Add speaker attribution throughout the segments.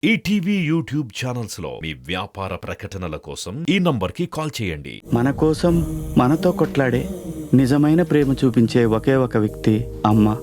Speaker 1: ETV YouTube channels లో మీ వ్యాపార ప్రకటనల కోసం ఈ నంబర్కి కాల్ చేయండి.
Speaker 2: మన కోసం మనతో కొట్లాడే నిజమైన ప్రేమ చూపించే ఒకే ఒక వ్యక్తి అమ్మ.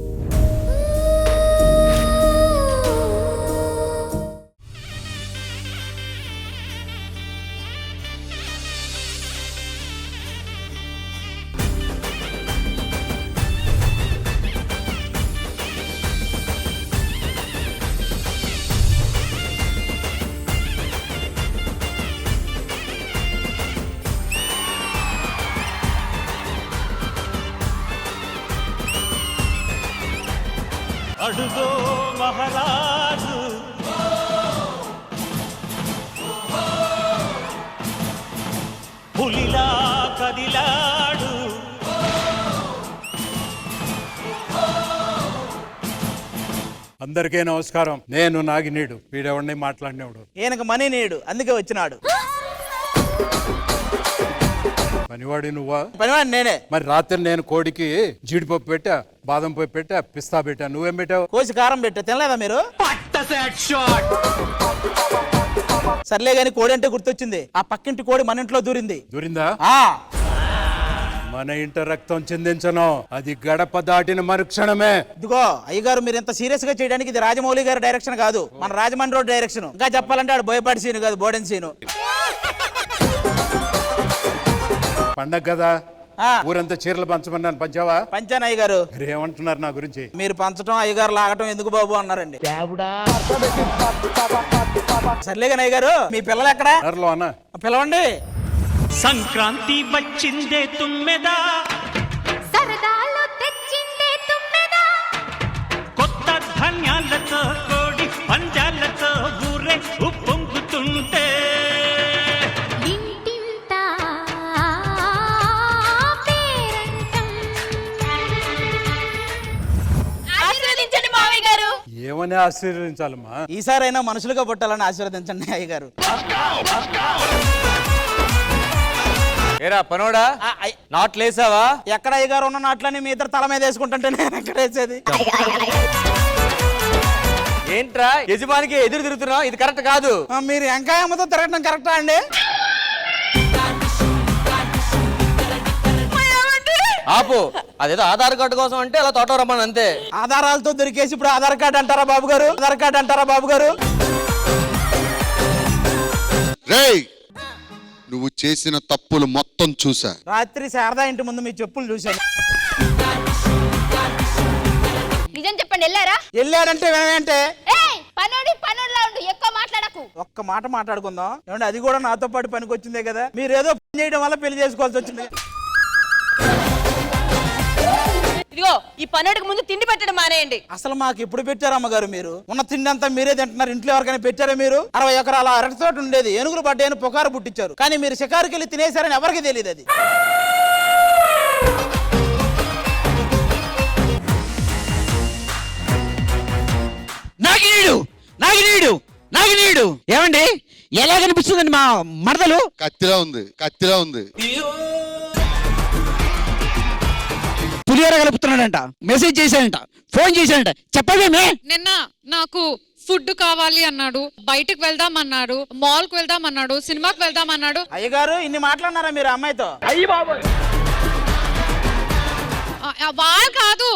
Speaker 3: అడుగో మహారాజు పులిలా కదిలాడు
Speaker 4: అందరికీ నమస్కారం. నేను నాగినీడు. వీడెవడిని మాట్లాడినవాడు
Speaker 3: ఈయనకు మనీ నీడు, అందుకే వచ్చినాడు.
Speaker 4: పనివాడి నువ్వా?
Speaker 3: పనివాడి నేనే.
Speaker 4: మరి రాత్రి నేను కోడికి జీడిపప్పు పెట్టా, బాదం పప్పు పెట్టా, పిస్తా పెట్టా. నువ్వేం పెట్టావు?
Speaker 3: కోసి కారం పెట్టా. తినలేదా మీరు? సర్లే గాని కోడి అంటే గుర్తొచ్చింది. ఆ పక్కింటి కోడి మన ఇంట్లో దూరింది.
Speaker 4: దూరిందా?
Speaker 3: ఆ
Speaker 4: మన ఇంట రక్తం చిందించను. అది గడప దాటిన మరుక్షణమే.
Speaker 3: ఇదిగో అయ్యగారు, మీరు ఇంత సీరియస్ గా చేయడానికి ఇది రాజమౌళి గారి డైరెక్షన్ కాదు, మన రాజమండ్రి రోడ్ డైరెక్షన్. ఇంకా చెప్పాలంటే ఆడు బోయపాటి సీను కాదు, బోడెన్ సీను.
Speaker 4: పండగ కదా,
Speaker 3: ఆ
Speaker 4: ఊరంతా చీరలు పంచమన్నాను. పంచావా?
Speaker 3: పంచాను అయ్యగారు.
Speaker 4: మీరు ఏమంటున్నారు నా గురించి?
Speaker 3: మీరు పంచడం అయ్యగారు లాగటం ఎందుకు బాబు అన్నారండి. సర్లేగాని అయ్యగారు, మీ పిల్లలు ఎక్కడా?
Speaker 4: నరలో అన్న
Speaker 3: పిలవండి.
Speaker 5: సంక్రాంతి వచ్చిందే తుమ్మెదా,
Speaker 6: సరదాలు తెచ్చిందే తుమ్మెదా,
Speaker 5: కొత్త ధాన్యాలతో కోడి పంజాలతో ఊరే ఉప్పొంగుతుంటే
Speaker 6: ఇంటింత పేరంటం. ఆశీర్వదించండి మావయ్య గారు.
Speaker 4: ఏమని ఆశీర్వదించాలమ్మా?
Speaker 3: ఈసారైనా మనుషులుగా పుట్టాలని ఆశీర్వదించండి అయ్యగారు.
Speaker 7: ఏరా పనోడా,
Speaker 3: ఆ,
Speaker 7: నాట్లేసావా?
Speaker 3: ఎక్కడ అయ్యగారు ఉన్న నాట్లని మీ ఇద్దరు తల మీద వేసుకుంటుంటే నేను ఎక్కడ వేసేది?
Speaker 7: ఏంట్రా యజమానికి ఎదురు తిరుగుతున్నావు? ఇది కరెక్ట్ కాదు.
Speaker 3: మీరు ఎంకాయమ్మతో తిరగడం కరెక్టా అండి?
Speaker 7: ఆపు. అదేదో ఆధార్ కార్డు కోసం అంటే అలా తోట రమ్మని అంతే.
Speaker 3: ఆధారాలతో దొరికేసి ఇప్పుడు ఆధార్ కార్డు అంటారా బాబు గారు? ఆధార్ కార్డు అంటారా బాబు గారు?
Speaker 8: రేయ్, నువ్వు చేసిన తప్పులు మొత్తం చూసా.
Speaker 3: రాత్రి శారదా ఇంటి ముందు మీ చెప్పులు చూశాను.
Speaker 6: నిజం చెప్పండి, వెళ్ళారా?
Speaker 3: వెళ్ళాడంటే వినవేంటే?
Speaker 6: ఏయ్, పనోడిలా ఉండు, ఎక్కువ మాట్లాడకు.
Speaker 3: ఒక్క మాట మాట్లాడుకుందాం. ఏమంటే అది కూడా నాతో పాటు పనికి వచ్చిందే కదా. మీరు ఏదో పని చేయడం వల్ల పెళ్లి చేసుకోవాల్సి వచ్చింది.
Speaker 9: ఇదిగో ఈ పనుడికి ముందు తిండి పెట్టడం మానేయండి.
Speaker 3: అసలు మాకు ఎప్పుడు పెట్టారు అమ్మగారు? మీరు ఉన్న తిండి అంతా మీరే తింటున్నారు. ఇంట్లో ఎవరికైనా పెట్టారా మీరు? 60 ఎకరాల అరటి తోట ఉండేది, ఏనుగులు పడ్డాయని పుకారు పుట్టించారు. కానీ మీరు షికారుకి వెళ్ళి తినేశారని ఎవరికి తెలియదు. అది
Speaker 10: నాగినీడు ఏమండి, ఎలా కనిపిస్తుందండి మా మరదలు?
Speaker 8: కత్తిలా ఉంది.
Speaker 10: పులిహోర కలుపుతున్నాడంట, మెసేజ్ చేశాడంట, ఫోన్ చేశాడంట. చెప్పవేమే?
Speaker 11: నిన్న నాకు ఫుడ్ కావాలి అన్నాడు, బయటకు వెళ్దాం అన్నాడు, మాల్ కు వెళ్దాం అన్నాడు, సినిమాకి వెళ్దాం అన్నాడు.
Speaker 3: అయ్యగారు, ఇన్ని మాట్లాడినారా మీరు అమ్మాయితో?
Speaker 11: వాళ్ళు కాదు,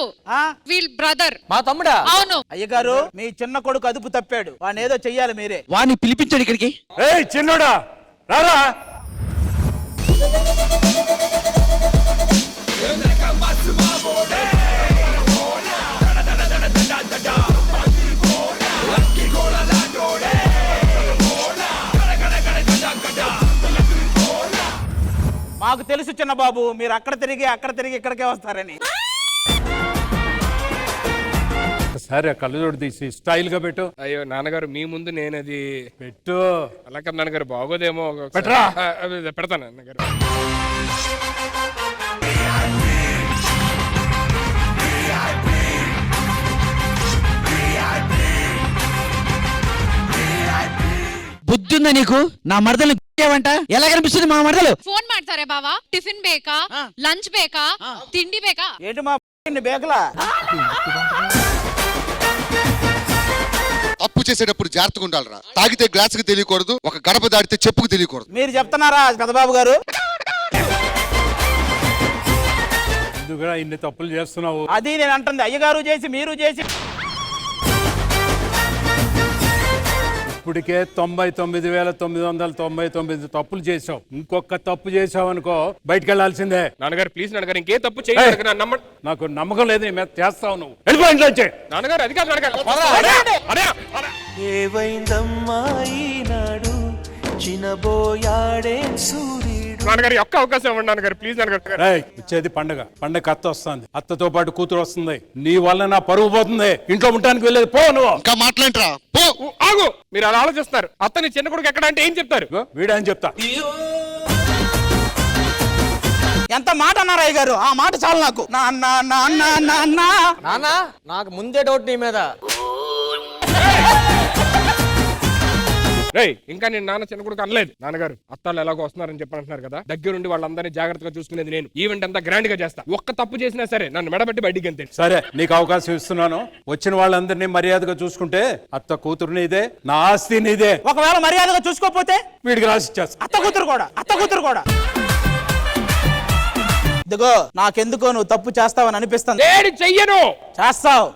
Speaker 11: వీళ్ళ బ్రదర్.
Speaker 7: మా తమ్ముడా?
Speaker 11: అవును.
Speaker 3: అయ్యగారు, మీ చిన్న కొడుకు అదుపు తప్పాడు. వాడిని ఏదో చెయ్యాలి మీరే.
Speaker 10: వాడిని పిలిపించాడు ఇక్కడికి.
Speaker 4: ఏయ్ చిన్నోడా, రారా.
Speaker 3: మాకు తెలుసు చిన్న బాబు, మీరు అక్కడ తిరిగి ఇక్కడికే వస్తారని.
Speaker 4: సరే, కళ్ళజోడు తీసి స్టైల్ గా పెట్టు.
Speaker 12: అయ్యో నాన్నగారు, మీ ముందు నేను అది
Speaker 4: పెట్టు.
Speaker 12: అలా కదా నాన్నగారు, బాగోదేమో.
Speaker 4: పెట్టరా.
Speaker 12: పెడతాను నాన్నగారు.
Speaker 10: బుద్ధి ఉందా నీకు? నా మరదలు ఏమంట? ఎలా కనిపిస్తుంది మా మరదలు?
Speaker 11: ఫోన్ ಮಾಡ್ತಾರೆ బావా. టిఫిన్ బేకా, లంచ్ బేకా, తిండి బేకా?
Speaker 3: ఏంటి మా బేకలా?
Speaker 8: తప్పు తప్పు చేసేటప్పుడు జాగ్రత్తగా ఉండాలిరా. తాగితే గ్లాసుకు తెలియకూడదు, ఒక గడప దాటితే చెప్పుకు తెలియకూడదు.
Speaker 3: మీరు చెప్తున్నారా పెద్దబాబు గారు?
Speaker 4: ఎందుకురా ఇన్ని తప్పులు చేస్తున్నావు?
Speaker 3: అది నేను అంటుంది, అయ్యగారు చేసి మీరు చేసి.
Speaker 4: ఇప్పటికే 99,999 తప్పులు చేసావు. ఇంకొక తప్పు చేసావు అనుకో బయటికి వెళ్ళాల్సిందే.
Speaker 12: నాన్నగారు ప్లీజ్ నాన్నగారు ఇంకే తప్పు చేయలేదు నమ్మండి.
Speaker 4: నాకు నమ్మకం లేదు నీ మీద, చేస్తావు నువ్వు. వెళ్ళిపో ఇంట్లో వచ్చే.
Speaker 12: నాన్నగారు అది కాదు నాన్నగారు. నాన్నగారు ఒక్క అవకాశం ఇవ్వండి నాన్నగారు ప్లీజ్ నాన్నగారు.
Speaker 4: వచ్చేది పండగ అత్త వస్తుంది, అత్తతో పాటు కూతురు వస్తుంది. నీ వల్ల నా పరువు పోతుంది. ఇంట్లో ఉండటానికి వెళ్ళేది పో. నువ్వు
Speaker 8: ఇంకా మాట్లాడరా పో.
Speaker 12: ఆగు, మీరు అలా ఆలోచిస్తారు. అత్తని చిన్న కొడుకు ఎక్కడ అంటే ఏం చెప్తారు?
Speaker 4: వీడని చెప్తా.
Speaker 3: ఎంత మాట అన్నారు అయ్యగారు? ఆ మాట చాలు నాకు.
Speaker 7: నానా నాకు ముందే డౌట్ నీ మీద.
Speaker 12: రేయ్ ఇంకా నేను నాన్న చిన్న కొడుకు అనలేదు. నాన్నగారు అత్తాలు ఎలాగో వస్తున్నారని చెప్పి అంటున్నారు కదా, దగ్గరుండి వాళ్ళందరినీ జాగ్రత్తగా చూసుకునేది నేను. ఈవెంట్ అంతా గ్రాండ్ గా చేస్తా. ఒక్క తప్పు చేసినా సరే నన్ను మెడబెట్టి బయటికి అంతే.
Speaker 4: సరే నీకు అవకాశం ఇస్తున్నాను. వచ్చిన వాళ్ళందరినీ మర్యాదగా చూసుకుంటే అత్త కూతురు నీదే, నా ఆస్తి నీదే.
Speaker 3: ఒకవేళ మర్యాదగా చూసుకోకపోతే
Speaker 4: వీడికి రాసిచ్చేస్తా.
Speaker 3: అత్త కూతురు కూడా. ఇదిగో నాకెందుకో నువ్వు తప్పు చేస్తావని అనిపిస్తుంది.
Speaker 12: చెయ్యను.
Speaker 3: చేస్తావు.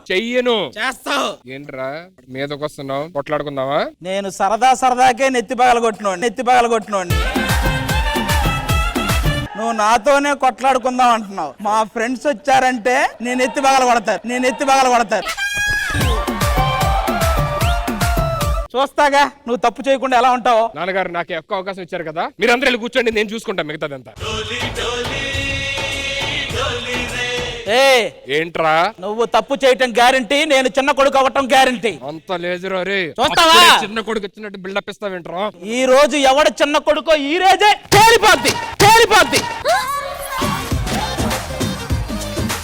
Speaker 12: ఏంట్రా మీదకి వస్తున్నావు? కొట్లాడుకుందావా?
Speaker 3: నేను సరదాకే నెత్తి పగలగొట్టినోడిని. నువ్వు నాతోనే కొట్లాడుకుందాం అంటున్నావు. మా ఫ్రెండ్స్ వచ్చారంటే నేను ఎత్తి పగలగొడతారు. చూస్తాగా నువ్వు తప్పు చేయకుండా ఎలా ఉంటావో.
Speaker 12: నాన్నగారు నాకు ఒక్క అవకాశం ఇచ్చారు కదా, మీరందరూ వెళ్ళి కూర్చోండి, నేను చూసుకుంటా మిగతాదంతా. ఏంట్రా
Speaker 3: నువ్వు తప్పు చేయటం గ్యారంటీ, నేను చిన్న కొడుకు అవ్వటం గ్యారంటీ.
Speaker 12: అంత లేజరు రే.
Speaker 3: చూస్తావా?
Speaker 12: చిన్న కొడుకు వచ్చినట్టు బిల్డప్ ఇస్తావేంట్రా?
Speaker 3: ఈ రోజు ఎవడ చిన్న కొడుకో ఈ రోజే తేలిపోద్ది.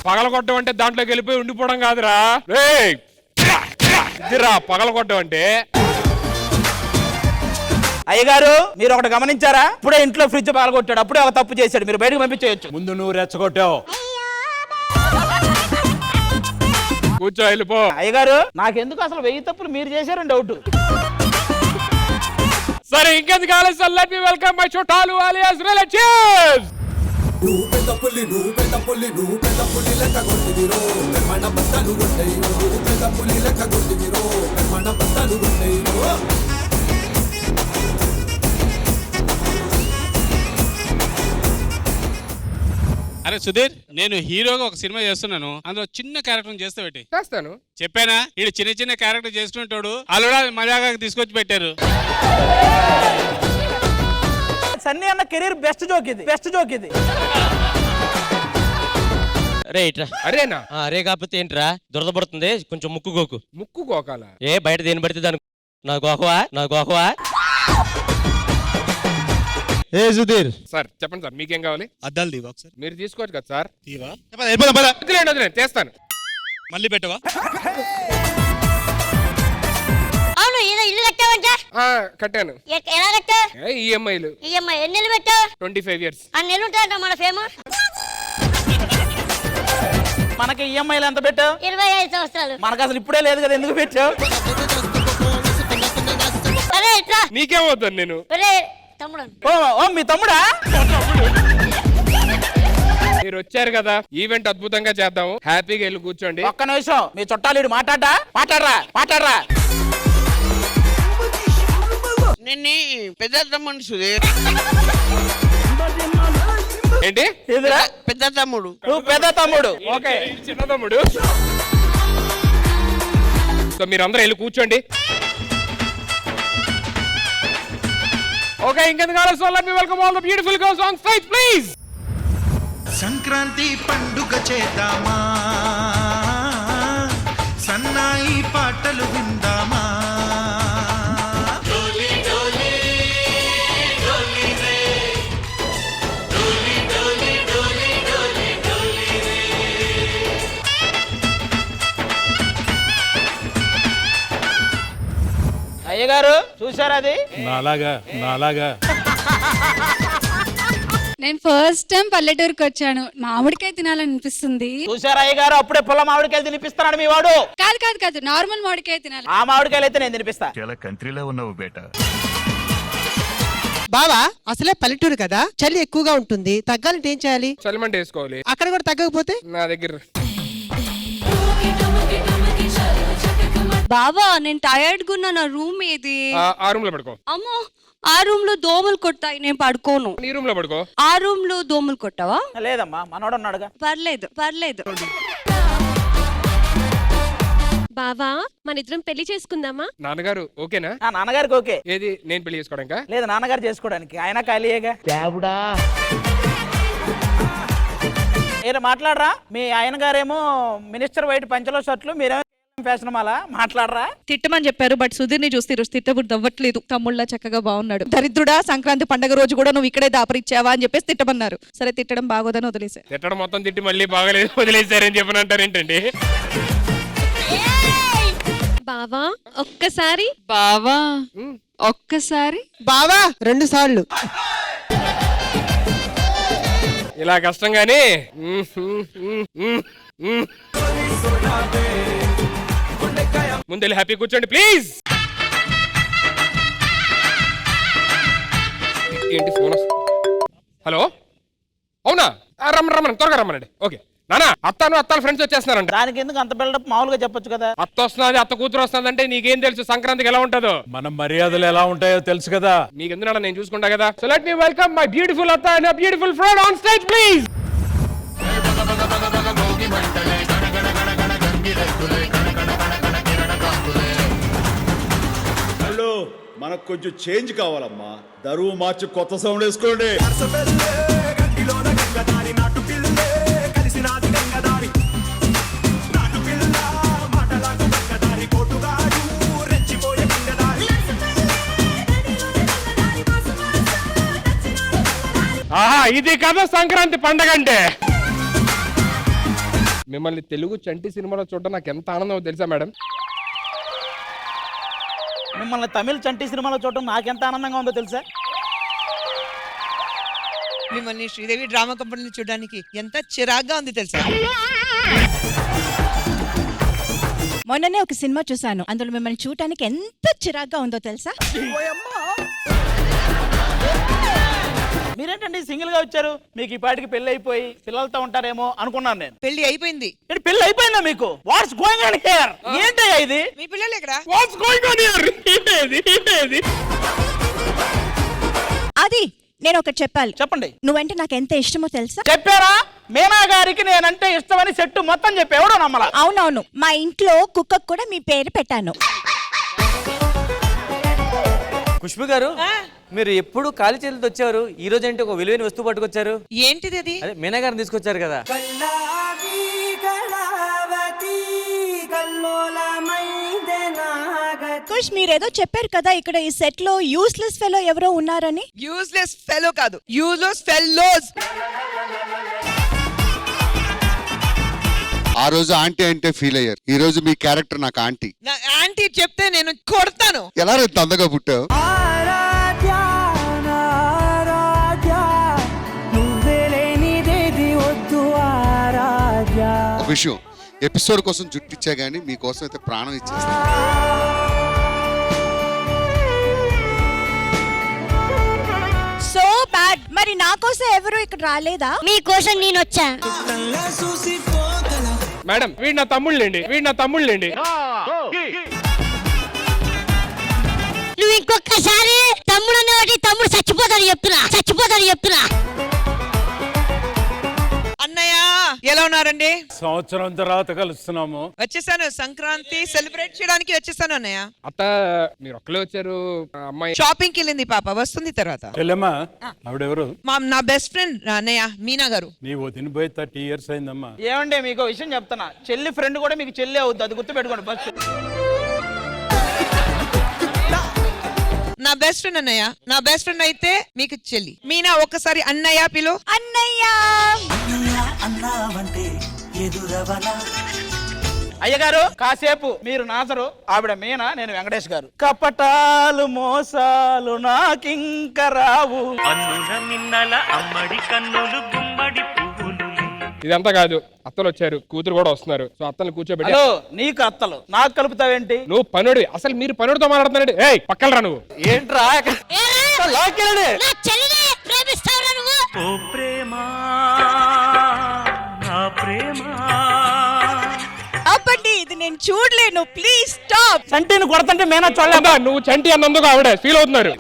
Speaker 12: పగలగొట్టం అంటే దాంట్లోకి వెళ్ళిపోయి ఉండిపోవడం కాదురా. ఇదిరా పగలగొట్టం అంటే.
Speaker 3: అయ్యగారు మీరు ఒకటి గమనించారా? ఇప్పుడే ఇంట్లో ఫ్రిడ్జ్ పగలగొట్టాడు, అప్పుడే ఒక తప్పు చేశాడు. మీరు బయటకు పంపించేయచ్చు.
Speaker 4: ముందు నువ్వు రెచ్చగొట్టావు.
Speaker 12: కూర్చో వెళ్ళిపో.
Speaker 3: అయ్యగారు నాకెందుకు అసలు 1000 తప్పులు మీరు చేశారని డౌట్.
Speaker 12: సరే ఇంకెందుకు ఆలస్యం, లెట్ మీ వెల్కమ్ మై చుట్టాలు alias relatives.
Speaker 13: అరే సుధీర్, నేను హీరోగా ఒక సినిమా చేస్తున్నాను. అందులో చిన్న క్యారెక్టర్
Speaker 12: చేస్తాను
Speaker 13: చెప్పానా? వీడు చిన్న క్యారెక్టర్ చేసుకుంటాడు. అల్లుడా మజాగా తీసుకొచ్చి పెట్టారు.
Speaker 3: సన్నీ అన్న కెరీర్ బెస్ట్ జోక్ ఇది.
Speaker 7: రే ఇట్రా.
Speaker 12: అరేనా?
Speaker 7: అరే కాకపోతే ఏంట్రా దురద పడుతుంది, కొంచెం ముక్కు గోకాల. ఏ బయట దేని పడితే దాని నా గోకవా.
Speaker 13: ఏ సుధీర్
Speaker 12: సార్ చెప్పండి సార్, మీకేం కావాలి?
Speaker 13: అద్దాలు దీవా సార్.
Speaker 12: మీరు తీసుకోవచ్చు కదా సార్.
Speaker 13: వదిలేండి,
Speaker 12: చేస్తాను.
Speaker 13: మళ్ళీ పెట్టవా?
Speaker 6: అవును ఇల్లు కట్టావంట?
Speaker 12: కట్టాను.
Speaker 6: ఎలా కట్టావు?
Speaker 12: ఈఎంఐలు.
Speaker 6: ఎన్ని నెలలు పెట్టావు?
Speaker 12: 25 years.
Speaker 6: ఆ నెలలు ఉంటాయంట మన ఫేమస్.
Speaker 3: మనకి ఈఎంఐలు ఎంత పెట్టావు?
Speaker 6: 25 సంవత్సరాలు.
Speaker 3: మనకు అసలు ఇప్పుడే లేదు కదా, ఎందుకు పెట్టావు?
Speaker 6: అరే ఇట్లా.
Speaker 12: నీకేమవుతాను నేను?
Speaker 6: తమ్ముడు.
Speaker 3: ఓ మీ తమ్ముడా?
Speaker 12: మీరు వచ్చారు కదా, ఈవెంట్ అద్భుతంగా చేద్దాము. హ్యాపీగా వెళ్ళి కూర్చోండి.
Speaker 3: ఒక్క నిమిషం, మీ చుట్టాలు మాట్లాడరా.
Speaker 10: నిన్ను పెద్ద తమ్ముడు సుధీర్.
Speaker 12: ఏంటి?
Speaker 10: పెద్ద తమ్ముడు.
Speaker 3: నువ్వు పెద్ద తమ్ముడు.
Speaker 12: ఓకే చిన్న తమ్ముడు. సో మీరందరూ వెళ్ళి కూర్చోండి. ఓకే ఇంకెందుకు ఆలస్యం, let me welcome all the beautiful girls on stage please.
Speaker 14: Sankranti పండుగ చేద్దామా, సన్నాయి పాటలు విందామా.
Speaker 3: అయ్యగారు చూసారా అది?
Speaker 4: నాలాగా
Speaker 11: నేను ఫస్ట్ టైం పల్లెటూరుకి వచ్చాను, మామిడికాయ తినాలనిపిస్తుంది.
Speaker 3: చూసారా అయ్య గారు, అప్పుడే పుల్ల మామిడికాయలు తినిపిస్తున్నాడు మీ వాడు.
Speaker 11: కాదు కాదు కాదు, నార్మల్ మామిడికాయ తినాలి.
Speaker 3: ఆ మామిడికాయలు అయితే నేను తినిపిస్తా.
Speaker 14: చాలా కంట్రీలో ఉన్నావు బేటా.
Speaker 10: బావా అసలే పల్లెటూరు కదా, చలి ఎక్కువగా ఉంటుంది, తగ్గాలంటే ఏం చేయాలి?
Speaker 12: చలిమంట వేసుకోవాలి.
Speaker 10: అక్కడ కూడా తగ్గకపోతే
Speaker 12: నా దగ్గర
Speaker 9: బావా నేను టైర్డ్ గా ఉన్నా, నా రూమ్ ఏది?
Speaker 12: ఆ రూమ్ లో పడుకో.
Speaker 9: అమ్మో, ఆ రూమ్ లో దోమలు కొట్టాయి, నేను పడుకోను.
Speaker 12: నీ రూమ్ లో పడుకో.
Speaker 9: ఆ రూమ్ లో దోమలు కొట్టావా?
Speaker 3: లేదమ్మా, మనోడు ఉన్నాడుగా.
Speaker 9: పర్లేదు పర్లేదు.
Speaker 11: బావా మన ఇద్దరం పెళ్లి చేసుకుందామా?
Speaker 12: నాన్నగారు ఓకేనా?
Speaker 3: ఆ నాన్నగారికి ఓకే.
Speaker 12: ఏది నేను పెళ్లి చేసుకోవడానికి?
Speaker 3: లేదు, నాన్నగారు చేసుకోవడానికి. ఆయన ఖాళీయేగా. మీరు మాట్లాడరా? మీ ఆయన గారేమో మినిస్టర్ వైట్ పంచలో షర్ట్లు, మీరేమో ఫ్యాషన్ మాలా మాట్లాడరా?
Speaker 9: తిట్టమని చెప్పారు, బట్ సుధీర్ ని చూస్తే ఈరోజు తిట్టబుద్ధి అవ్వట్లేదు. తమ్ముళ్ళ చక్కగా బాగున్నాడు. దరిద్రుడా, సంక్రాంతి పండగ రోజు కూడా నువ్వు ఇక్కడే దాపరిచ్చావా అని చెప్పేసి తిట్టమన్నారు. సరే, తిట్టడం బాగోదని వదిలేసా.
Speaker 12: తిట్టడం మొత్తం తిట్టి మళ్ళీ బాగలేదు వదిలేశారని చెప్పని అంటారు ఏంటండి?
Speaker 11: బావా ఒక్కసారి, బావా ఒక్కసారి,
Speaker 10: బావా 2 సార్లు.
Speaker 12: ఇలా కష్టంగానే ముందు హ్యాపీ కూర్చోండి ప్లీజ్. ఏంటి ఫోన్? హలో, అవునా? రమ్మని త్వరగా రమ్మనండి. ఓకే నానా, అత్తాల ఫ్రెండ్స్ వచ్చేస్తున్నారంట.
Speaker 3: దానికి ఎందుకు అంత బిల్డప్? మామూలుగా చెప్పొచ్చు కదా.
Speaker 12: అత్త వస్తున్నది, అత్త కూతురు వస్తుంది అంటే నీకేం తెలుసు సంక్రాంతికి ఎలా ఉంటుందో?
Speaker 4: మన మర్యాదలు ఎలా ఉంటాయో తెలుసు కదా.
Speaker 12: మీకు ఎందుకు నేను చూసుకుంటా కదా. So let me welcome my beautiful అత్త and beautiful friend on stage please.
Speaker 14: Hello, మనకు కొంచెం చేంజ్ కావాలమ్మా. దరువు మార్చి కొత్త సౌండ్ వేసుకోండి.
Speaker 12: ఆహా, ఇది కదా సంక్రాంతి పండగ అంటే. మిమ్మల్ని తెలుగు చంటి సినిమాలో చూడడం నాకు ఎంత ఆనందమో తెలుసా మేడం?
Speaker 3: మిమ్మల్ని తమిళ చంటి సినిమాలో చూడటం నాకెంత ఆనందంగా ఉందో తెలుసా?
Speaker 10: మిమ్మల్ని శ్రీదేవి డ్రామా కంపెనీని చూడడానికి ఎంత చిరాగ్గా ఉంది తెలుసా?
Speaker 9: మొన్ననే ఒక సినిమా చూసాను, అందులో మిమ్మల్ని చూడటానికి ఎంత చిరాగ్గా ఉందో తెలుసా?
Speaker 3: మీరేంటండి సింగిల్ గా వచ్చారు? మీకు ఈ పాటికి పెళ్లి అయిపోయి పిల్లలతో ఉంటారేమో అనుకున్నాను నేను.
Speaker 10: పెళ్లి అయిపోయింది.
Speaker 3: పెళ్లి అయిపోయిందా మీకు? What's going on here? ఏంటయ్యా ఇది?
Speaker 10: మీ పిల్లలు ఎక్కడ?
Speaker 12: What's going on here? ఏంటది?
Speaker 9: అది నేను ఒకటి చెప్పాలి.
Speaker 3: చెప్పండి.
Speaker 9: నువ్వంటే నాకు ఎంత ఇష్టమో తెలుసా?
Speaker 3: చెప్పారా? మీనా గారికి నేనంటే ఇష్టమని సెట్టు మొత్తం చెప్పి ఎవడో నమ్మలా.
Speaker 9: అవునవును, మా ఇంట్లో కుక్కకు కూడా మీ పేరు పెట్టాను.
Speaker 7: ఖుష్బు గారు, మీరు ఎప్పుడు ఖాళీ చేతులతో వచ్చారు, ఈ రోజు అంటే ఒక విలువైన వస్తువు పట్టుకొచ్చారు.
Speaker 10: ఏంటిది అది?
Speaker 7: అదే మీనా గారిని తీసుకొచ్చారు కదా.
Speaker 9: కుష్, మీరేదో చెప్పారు కదా ఇక్కడ ఈ సెట్ లో యూస్లెస్ ఫెలో ఎవరో ఉన్నారని.
Speaker 10: యూస్లెస్ ఫెలో కాదు, యూజ్లెస్ ఫెలోస్.
Speaker 8: ఆ రోజు ఆంటీ అంటే ఫీల్ అయ్యారు. ఈ రోజు మీ క్యారెక్టర్ నాకు ఆంటీ.
Speaker 10: నా ఆంటీ చెప్తే నేను కొడతాను.
Speaker 8: ఎలా రేపు అందగా పుట్టావు? ఒక విషయం, ఎపిసోడ్ కోసం జుట్టు ఇచ్చా గానీ మీకోసం అయితే ప్రాణం ఇచ్చేస్తా.
Speaker 9: So bad. మరి నా కోసం ఎవరు ఇక్కడ రాలేదా?
Speaker 6: మీకోసం నేను వచ్చా.
Speaker 12: మేడం, వీడు నా తమ్ముళ్ళండి.
Speaker 6: నువ్వు ఇంకొకసారి తమ్ముడు అనేవాటి తమ్ముడు చచ్చిపోతాడు చెప్తున్నా.
Speaker 10: అన్నయ్య ఎలా ఉన్నారండి?
Speaker 4: సంవత్సరం తర్వాత కలుస్తున్నాము.
Speaker 10: వచ్చేసాను, సంక్రాంతి సెలబ్రేట్ చేయడానికి వచ్చేసాను అన్నయ్య.
Speaker 12: అత్త మీరు ఒక్కలే వచ్చారు? అమ్మాయి
Speaker 10: షాపింగ్ కి వెళ్ళింది, పాప వస్తుంది తర్వాత.
Speaker 4: చెల్లెమ్మా, ఆవిడెవరు?
Speaker 10: నా బెస్ట్ ఫ్రెండ్ అన్నయ్య, మీనా గారు.
Speaker 4: నీ వదిన పోయి 30 years అయిందమ్మా.
Speaker 3: ఏమండి, మీకు విషయం చెప్తున్నా, చెల్లి ఫ్రెండ్ కూడా మీకు చెల్లి అవుద్ది, అది గుర్తు పెట్టుకోండి ఫస్ట్.
Speaker 10: నా బెస్ట్ ఫ్రెండ్ అన్నయ్య, నా బెస్ట్ ఫ్రెండ్ అయితే మీకు చెల్లి. మీనా ఒక్కసారి అన్నయ్య పిలు.
Speaker 9: అన్నయ్య
Speaker 14: అన్నావంటే ఎదురవనా,
Speaker 3: అయ్యగారు కాసేపు మీరు నాసరు, ఆవిడ మీనా, నేను వెంకటేష్ గారు. కపటాలు మోసాలు నాకింక రావు.
Speaker 5: అన్నుల మిన్నల అమ్మడి కన్నులు గుమ్మడి పువ్వులు.
Speaker 12: ఇదంతా కాదు, అత్తలు వచ్చారు, కూతురు కూడా వస్తున్నారు. సో అత్తలు కూర్చోబెట్టి,
Speaker 3: హలో నీకు అత్తలు నాకు కలుపుతావేంటి?
Speaker 12: నువ్వు పనుడి, అసలు మీరు పనుడితో మాట్లాడుతున్నాడు. ఏయ్ పక్కలరా నువ్వు.
Speaker 3: ఏంట్రా
Speaker 6: నా చెల్లిని ప్రేమిస్తావురా నువ్వు?
Speaker 5: ఓ ప్రేమ నా ప్రేమ.
Speaker 10: ఆపండి, ఇది నేను చూడలేను. Please stop.
Speaker 3: చంటిని కొడతంటే మేనా చూడలేదా?
Speaker 12: నువ్వు చంటి అన్నందుకు ఆవిడ ఫీల్ అవుతున్నారు.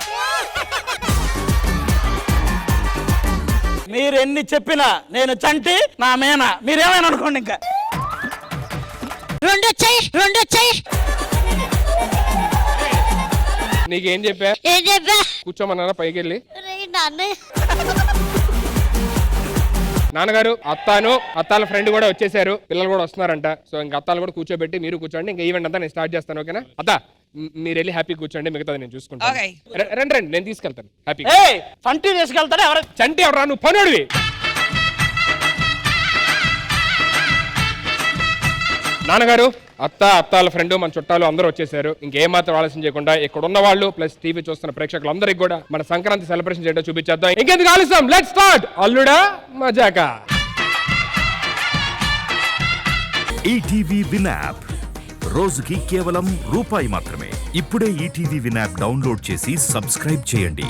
Speaker 3: మీరు ఎన్ని చెప్పినా నేను చంటి, నా మేనా, మీరేమైనా అనుకోండి. ఇంకా
Speaker 6: రెండు వచ్చాయి.
Speaker 12: నీకేం చెప్పా?
Speaker 6: ఏం చెప్పా?
Speaker 12: కూర్చోమన్నారా పైకి వెళ్ళి?
Speaker 6: నాన్న
Speaker 12: నాన్నగారు అత్తాను అత్తాల ఫ్రెండ్ కూడా వచ్చేసారు, పిల్లలు కూడా వస్తున్నారంట. సో ఇంకా అత్తాలు కూడా కూర్చోబెట్టి మీరు కూర్చోండి. ఇంకా ఈవెంట్ అంతా నేను స్టార్ట్ చేస్తాను. ఓకేనా? అత్త మీరు వెళ్ళి హ్యాపీ కూర్చోండి, మిగతాది నేను చూసుకుంటాను. రండి నేను తీసుకెళ్తాను హ్యాపీ.
Speaker 3: చంటి తీసుకెళ్తాడా? ఎవరు
Speaker 12: చంటి ఎవరా? నువ్వు పనుడివి. నాన్నగారు అత్తాల ఫ్రెండ్ మన చుట్టాలు అందరూ వచ్చేసారు. ఇంకేమాత్రం ఆలస్యం చేయకుండా ఇక్కడ ఉన్న వాళ్ళు ప్లస్ టీవీ చూస్తున్న ప్రేక్షకులందరికీ కూడా మన సంక్రాంతి సెలబ్రేషన్ చేయడం చూపించేద్దాం. ఇంకెందుకు ఆలస్యం, let's start. Alluda Majaka.
Speaker 1: ETV win app రోజుకి కేవలం రూపాయి మాత్రమే. ఇప్పుడే ఈటీవీ విన్ యాప్ డౌన్లోడ్ చేసి సబ్స్క్రైబ్ చేయండి.